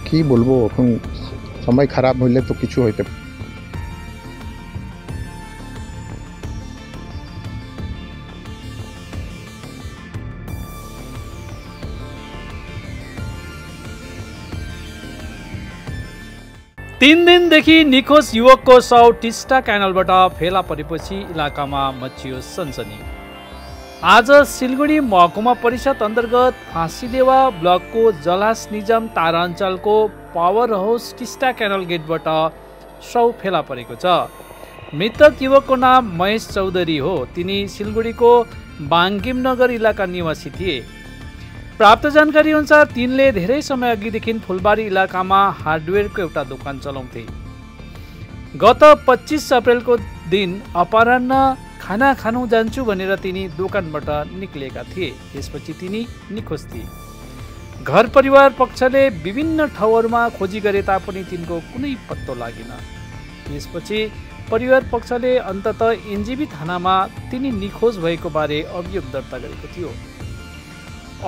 কি বলবো এখন সময় খারাপ হইলে তো কিছু হইতে 3 दिनदेखि निखोज युवकको शव टिस्टा क्यानलबाट फेला परेपछि इलाकामा मचियो सनसनी। आज सिलगढी महकुमा परिषद अन्तर्गत फाँसीदेवा ब्लकको जलास निजाम तारा अञ्चलको पावर हाउस टिस्टा क्यानल गेटबाट शव फेला परेको छ। मृतक युवकको नाम महेश चौधरी हो। तिनी सिलगढीको बाङ्गिम नगर इलाका निवासी थिए। प्राप्त जानकारी अनुसार तिनले धेरै समय अघिदेखि फुलबारी इलाकामा हार्डवेयरको एउटा दोकान चलाउँथे। गत 25 अप्रेलको दिन अपराह्न खाना खानु जान्छु भनेर तिनी दोकानबाट निक्लेका थिए। त्यसपछि तिनी निखोज थिए। घर परिवार पक्षले विभिन्न ठाउँहरूमा खोजी गरे तापनि तिनको कुनै पत्तो लागेन। त्यसपछि परिवार पक्षले अन्ततः एनजेबी थानामा तिनी निखोज भएको बारे अभियोग दर्ता गरेको थियो।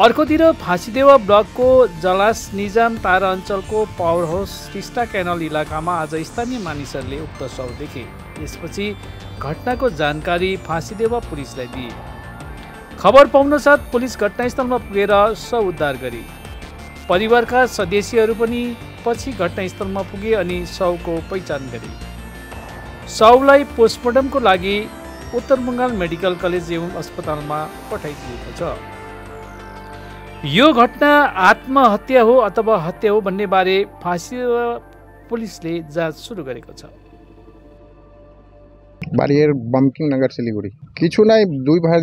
अर्कोतिर फाँसीदेवा ब्लकको जलास निजाम तारा अञ्चलको पावर हाउस टिस्टा क्यानल इलाकामा आज स्थानीय मानिसहरूले उक्त शव देखे। यसपछि घटनाको जानकारी फाँसीदेवा पुलिसलाई दिए। खबर पाउनसाथ पुलिस घटनास्थलमा पुगेर शव उद्धार गरे। परिवारका सदस्यहरू पनि पछि घटनास्थलमा पुगे अनि शवको पहिचान गरे। शवलाई पोस्टमार्टमको लागि उत्तर बङ्गाल मेडिकल कलेज एवं अस्पतालमा पठाइदिएको छ। यो घटना आत्महत्या हो अथवा हत्या हो भन्ने बारे फाँसीदेवा पुलिसले जाँच सुरु गरेको छ। বাড়ির বামকিং নগর শিলিগুড়ি কিছু নাই দুই ভাই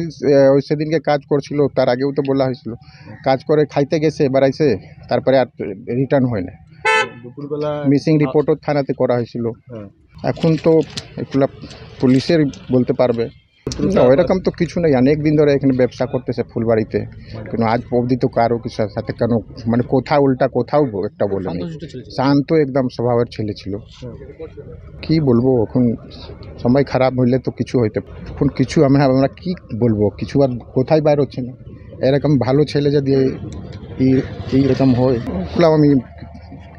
ওই সেদিনকে কাজ করছিল তার আগেও তো বলা হয়েছিল কাজ করে খাইতে গেছে বেড়াইছে তারপরে আর রিটার্ন হয় না দুপুরবেলা মিসিং রিপোর্টও থানাতে করা হয়েছিল এখন তো এগুলা পুলিশের বলতে পারবে ওইরকম তো কিছু নেই অনেক দিন ধরে এখানে ব্যবসা করতেছে ফুলবাড়িতে কিন্তু আজ অবধি তো কারো কিছু সাথে কেন মানে কোথাও উল্টা কোথাও একটা বলে নেই শান্ত একদম স্বভাবের ছেলে ছিল কি বলবো এখন সময় খারাপ হইলে তো কিছু হইতে এখন কিছু আমরা কি বলবো কিছু আর কোথায় বাইর হচ্ছে না এরকম ভালো ছেলে যদি এইরকম হয় ওগুলো আমি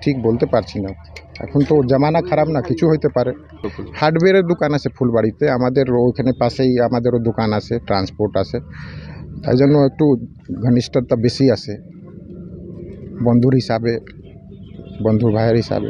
ঠিক বলতে পারছি না এখন তো জামানা খারাপ না কিছু হইতে পারে হার্ডওয়্যারের দোকান আছে ফুলবাড়িতে আমাদের ওইখানে পাশেই আমাদেরও দোকান আছে ট্রান্সপোর্ট আছে তাই জন্য একটু ঘনিষ্ঠতা বেশি আছে বন্ধুর হিসাবে বন্ধু ভাইয়ের হিসাবে